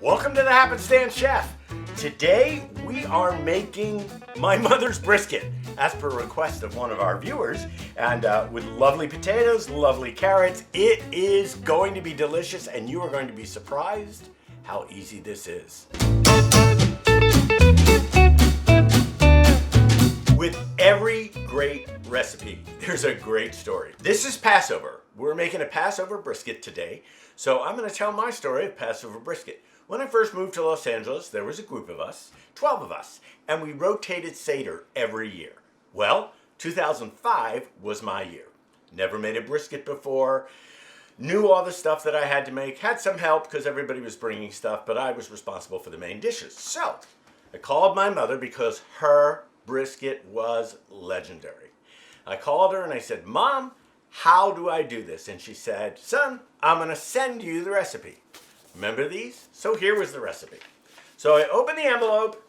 Welcome to the Happenstance Chef. Today we are making my mother's brisket, as per request of one of our viewers, and with lovely potatoes, lovely carrots. It is going to be delicious, and you are going to be surprised how easy this is. With every great recipe, there's a great story. This is Passover. We're making a Passover brisket today, so I'm going to tell my story of Passover brisket. When I first moved to Los Angeles, there was a group of us, 12 of us, and we rotated Seder every year. Well, 2005 was my year. Never made a brisket before, knew all the stuff that I had to make, had some help because everybody was bringing stuff, but I was responsible for the main dishes. So I called my mother because her brisket was legendary. I called her and I said, "Mom, how do I do this?" And she said, "Son, I'm going to send you the recipe." Remember these? So here was the recipe. So I opened the envelope,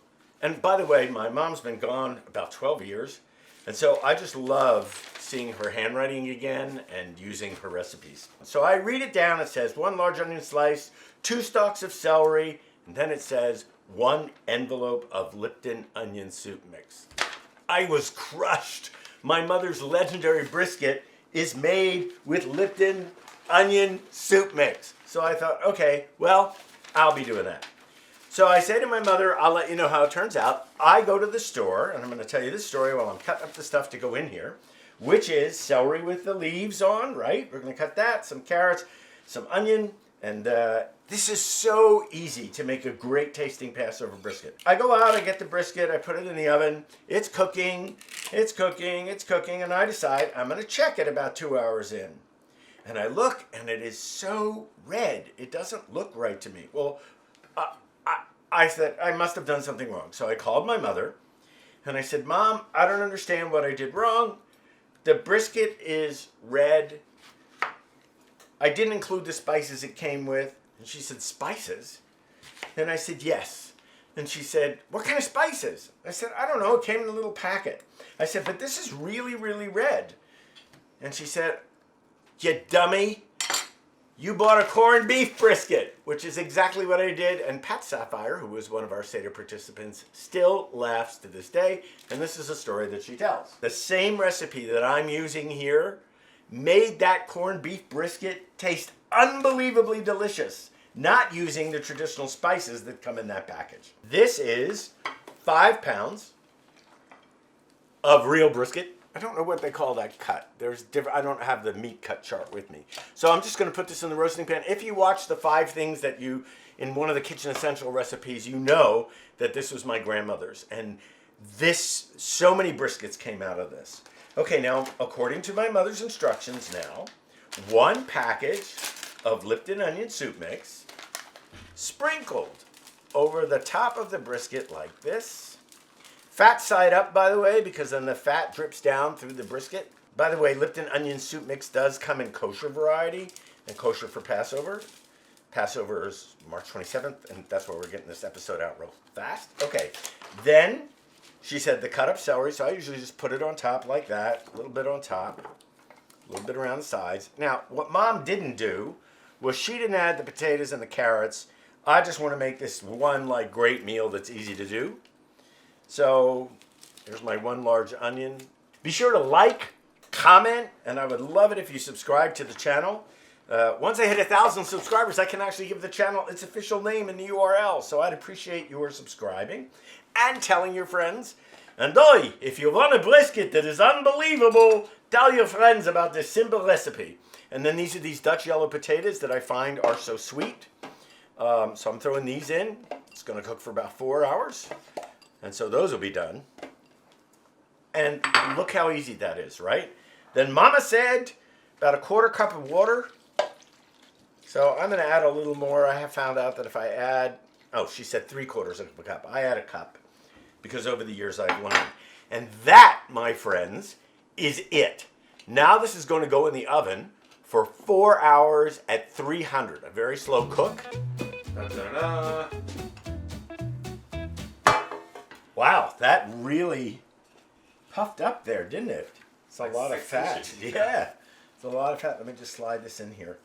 and by the way, my mom's been gone about 12 years, and so I just love seeing her handwriting again and using her recipes. So I read it down. It says 1 large onion slice, 2 stalks of celery, and then it says 1 envelope of Lipton onion soup mix. I was crushed. My mother's legendary brisket is made with Lipton onion soup mix. So I thought, okay, well, I'll be doing that. So I say to my mother, I'll let you know how it turns out. I go to the store, and I'm going to tell you this story while I'm cutting up the stuff to go in here, which is celery with the leaves on, right? We're going to cut that, some carrots, some onion, and this is so easy to make a great tasting Passover brisket. I go out, I get the brisket, I put it in the oven. It's cooking, it's cooking, it's cooking, and I decide I'm going to check it about 2 hours in. And I look, and it is so red. It doesn't look right to me. Well, I said, I must have done something wrong. So I called my mother, and I said, "Mom, I don't understand what I did wrong. The brisket is red. I didn't include the spices it came with." And she said, "Spices?" And I said, "Yes." And she said, "What kind of spices?" I said, "I don't know. It came in a little packet." I said, "But this is really, really red." And she said, "You dummy, you bought a corned beef brisket," which is exactly what I did. And Pat Sapphire, who was one of our Seder participants, still laughs to this day. And this is a story that she tells. The same recipe that I'm using here made that corned beef brisket taste unbelievably delicious, not using the traditional spices that come in that package. This is 5 pounds of real brisket. I don't know what they call that cut. There's different. I don't have the meat cut chart with me. So I'm just going to put this in the roasting pan. If you watch the 5 things that you, in one of the Kitchen Essential recipes, you know that this was my grandmother's. And this, so many briskets came out of this. Okay, now, according to my mother's instructions now, 1 package of Lipton onion soup mix, sprinkled over the top of the brisket like this. Fat side up, by the way, because then the fat drips down through the brisket. By the way, Lipton onion soup mix does come in kosher variety and kosher for Passover. Passover is March 27th, and that's why we're getting this episode out real fast. Okay, then she said the cut up celery, so I usually just put it on top like that, a little bit on top, a little bit around the sides. Now, what Mom didn't do was she didn't add the potatoes and the carrots. I just want to make this one like great meal that's easy to do. So here's my 1 large onion. Be sure to like, comment, and I would love it if you subscribe to the channel. Once I hit 1,000 subscribers, I can actually give the channel its official name in the URL. So I'd appreciate your subscribing and telling your friends. And if you want a brisket that is unbelievable, tell your friends about this simple recipe. And then these are these Dutch yellow potatoes that I find are so sweet. So I'm throwing these in. It's going to cook for about 4 hours. And so those will be done. And look how easy that is, right? Then Mama said about 1/4 cup of water. So I'm going to add a little more. I have found out that if I add, she said 3/4 of a cup. I add a cup because over the years I've learned. And that, my friends, is it. Now this is going to go in the oven for 4 hours at 300, a very slow cook. Da-da-da. Wow, that really puffed up there, didn't it? It's a lot of fat. Yeah, it's a lot of fat. Let me just slide this in here.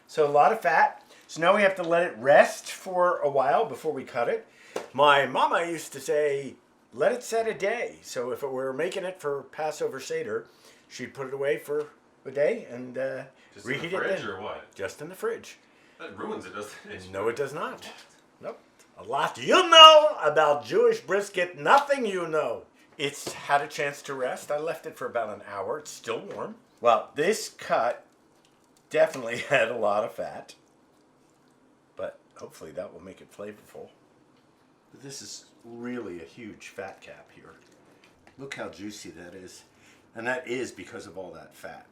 So a lot of fat. So now we have to let it rest for a while before we cut it. My mama used to say, let it set a day. So if it were making it for Passover Seder, she'd put it away for a day and Just reheat in the fridge it then. or what? Just in the fridge. That ruins it, doesn't it? No, it does not. Nope. A lot you know about Jewish brisket, nothing you know. It's had a chance to rest. I left it for about an hour. It's still warm. Well, this cut definitely had a lot of fat, but hopefully that will make it flavorful. This is really a huge fat cap here. Look how juicy that is. And that is because of all that fat.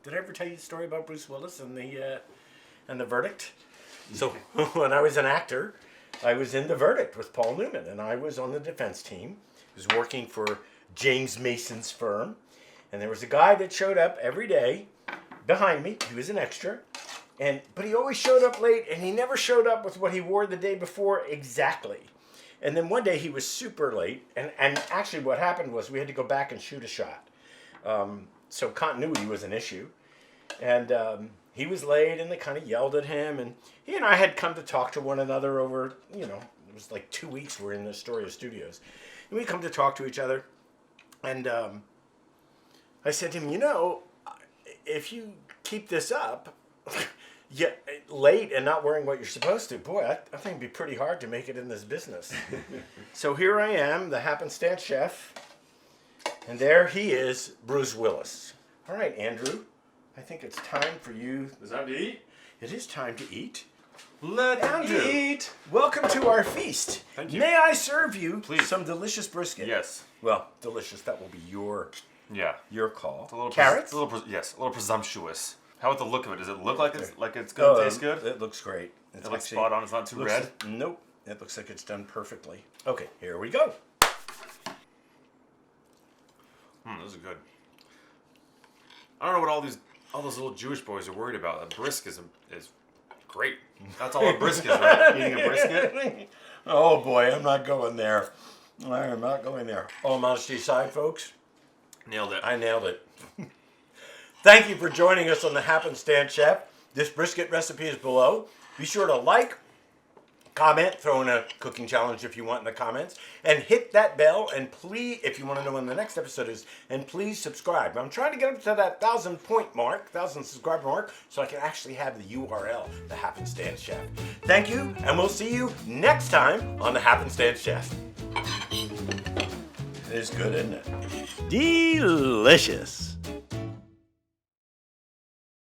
Did I ever tell you the story about Bruce Willis and the verdict? So when I was an actor, I was in The Verdict with Paul Newman, and I was on the defense team. I was working for James Mason's firm, and there was a guy that showed up every day behind me. He was an extra, but he always showed up late, and he never showed up with what he wore the day before exactly. And then one day he was super late, and actually what happened was we had to go back and shoot a shot. So continuity was an issue. And he was late, and they kind of yelled at him, and he and I had come to talk to one another over, it was like 2 weeks we're in the Astoria studios. And we come to talk to each other, and I said to him, if you keep this up, late and not wearing what you're supposed to, boy, I think it'd be pretty hard to make it in this business. So here I am, the happenstance chef, and there he is, Bruce Willis. All right, Andrew, I think it's time for you. Is that to eat? It is time to eat. Let's Andrew, eat. welcome to our feast. Thank you. May I serve you Please. some delicious brisket? Yes. Well, delicious, that will be your call. It's a little Carrots? yes, a little presumptuous. How about the look of it? Does it look like it's gonna taste good? It looks great. It looks spot on. It's not too red. Nope. It looks like it's done perfectly. Okay, here we go. This is good. I don't know what all those little Jewish boys are worried about. A brisket is great. That's all a brisket is, right? Eating a brisket. Oh boy, I'm not going there. I am not going there. All modesty aside, folks. Nailed it. I nailed it. Thank you for joining us on the Happenstance Chef. This brisket recipe is below. Be sure to like, comment, throw in a cooking challenge if you want in the comments, and hit that bell, and please, if you want to know when the next episode is, and please subscribe. I'm trying to get up to that 1,000 subscriber mark, so I can actually have the URL, the Happenstance Chef. Thank you, and we'll see you next time on the Happenstance Chef. It is good, isn't it? Delicious.